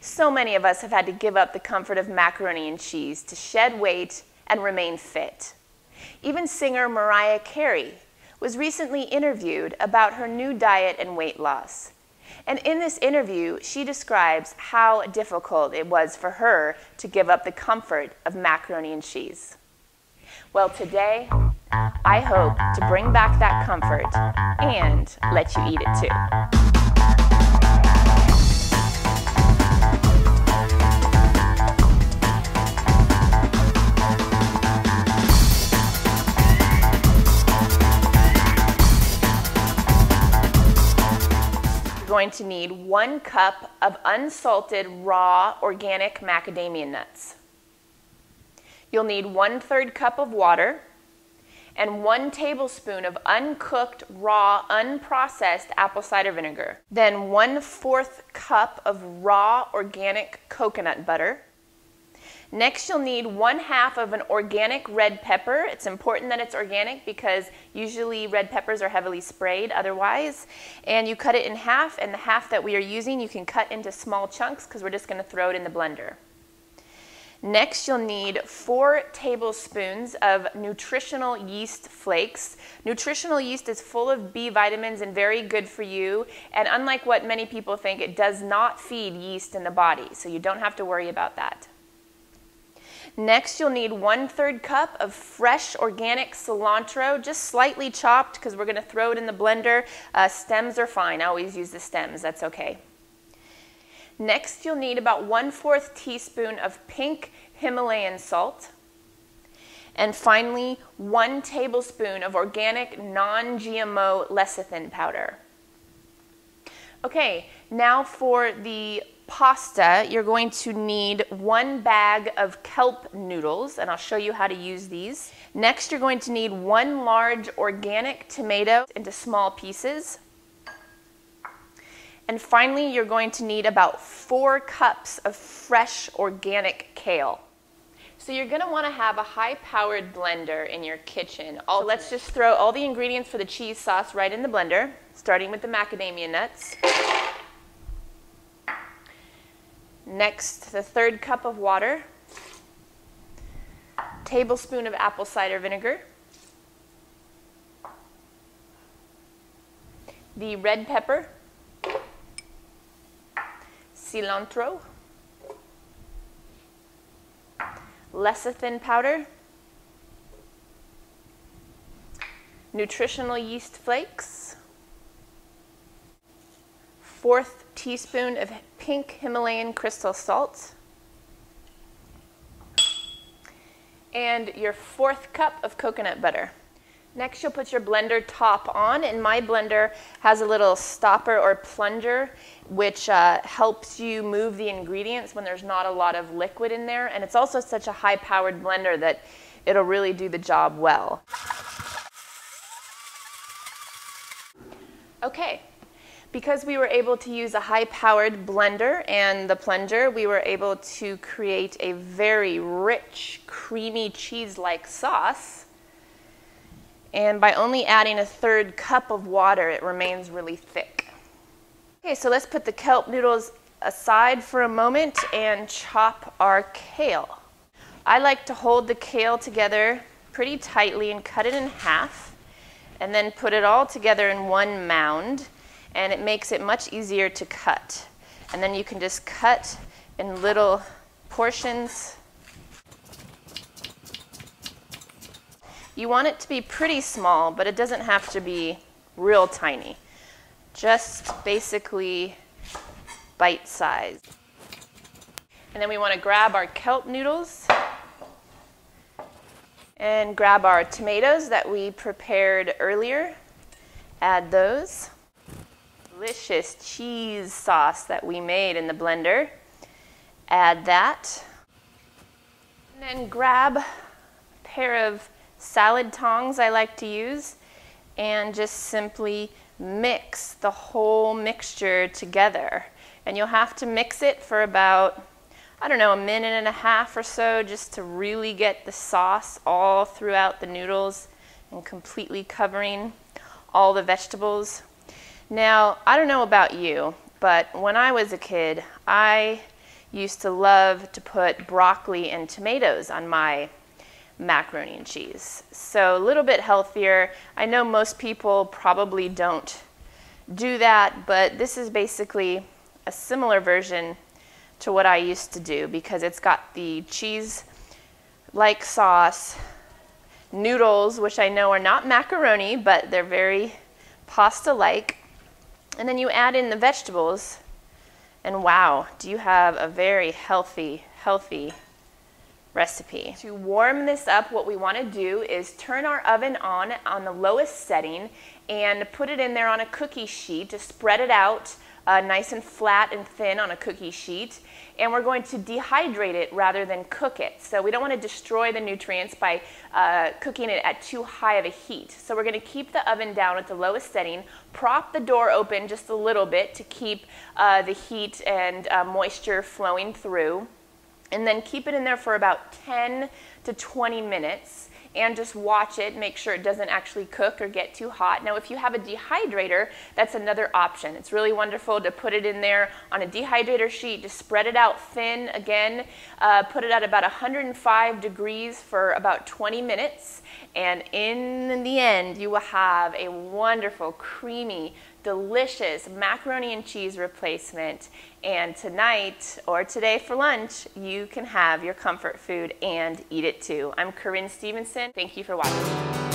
So many of us have had to give up the comfort of macaroni and cheese to shed weight and remain fit. Even singer Mariah Carey was recently interviewed about her new diet and weight loss. And in this interview, she describes how difficult it was for her to give up the comfort of macaroni and cheese. Well, today, I hope to bring back that comfort and let you eat it too. You're going to need 1 cup of unsalted raw organic macadamia nuts. You'll need 1/3 cup of water and 1 tablespoon of uncooked, raw, unprocessed apple cider vinegar. Then 1/4 cup of raw organic coconut butter. Next, you'll need 1/2 of an organic red pepper. It's important that it's organic because usually red peppers are heavily sprayed otherwise. And you cut it in half, and the half that we are using you can cut into small chunks because we're just going to throw it in the blender. Next, you'll need 4 tablespoons of nutritional yeast flakes. Nutritional yeast is full of B vitamins and very good for you. And unlike what many people think, it does not feed yeast in the body, so you don't have to worry about that. Next, you'll need 1/3 cup of fresh organic cilantro, just slightly chopped because we're going to throw it in the blender. Stems are fine. I always use the stems. That's okay. Next, you'll need about 1/4 teaspoon of pink Himalayan salt. And finally, 1 tablespoon of organic non-GMO lecithin powder. Okay, now for the pasta, you're going to need 1 bag of kelp noodles, and I'll show you how to use these. Next, you're going to need 1 large organic tomato into small pieces. And finally, you're going to need about 4 cups of fresh organic kale. So you're going to want to have a high-powered blender in your kitchen. Let's just throw all the ingredients for the cheese sauce right in the blender, starting with the macadamia nuts. Next, the 1/3 cup of water, tablespoon of apple cider vinegar, the red pepper, cilantro, lecithin powder, nutritional yeast flakes, 1/4 teaspoon of pink Himalayan crystal salt, and your 1/4 cup of coconut butter. Next, you'll put your blender top on, and my blender has a little stopper or plunger which helps you move the ingredients when there's not a lot of liquid in there, and it's also such a high-powered blender that it'll really do the job well. Okay. Because we were able to use a high-powered blender and the plunger, we were able to create a very rich, creamy, cheese-like sauce. And by only adding 1/3 cup of water, it remains really thick. Okay, so let's put the kelp noodles aside for a moment and chop our kale. I like to hold the kale together pretty tightly and cut it in half, and then put it all together in one mound. And it makes it much easier to cut. And then you can just cut in little portions. You want it to be pretty small, but it doesn't have to be real tiny. Just basically bite-sized. And then we want to grab our kelp noodles and grab our tomatoes that we prepared earlier. Add those. Delicious cheese sauce that we made in the blender. Add that. And then grab a pair of salad tongs I like to use and just simply mix the whole mixture together. And you'll have to mix it for about, I don't know, 1.5 minutes or so just to really get the sauce all throughout the noodles and completely covering all the vegetables. Now, I don't know about you, but when I was a kid, I used to love to put broccoli and tomatoes on my macaroni and cheese. So a little bit healthier. I know most people probably don't do that, but this is basically a similar version to what I used to do because it's got the cheese-like sauce, noodles, which I know are not macaroni, but they're very pasta-like, and then you add in the vegetables, and wow, do you have a very healthy recipe. To warm this up, what we want to do is turn our oven on the lowest setting and put it in there on a cookie sheet to spread it out nice and flat and thin on a cookie sheet, and we're going to dehydrate it rather than cook it. So we don't want to destroy the nutrients by cooking it at too high of a heat. So we're going to keep the oven down at the lowest setting, prop the door open just a little bit to keep the heat and moisture flowing through, and then keep it in there for about 10 to 20 minutes. And just watch it, make sure it doesn't actually cook or get too hot. Now, if you have a dehydrator, that's another option. It's really wonderful to put it in there on a dehydrator sheet, just spread it out thin again, put it at about 105 degrees for about 20 minutes, and in the end, you will have a wonderful, creamy, delicious macaroni and cheese replacement. And tonight or today for lunch, you can have your comfort food and eat it too. I'm Corinne Stevenson. Thank you for watching.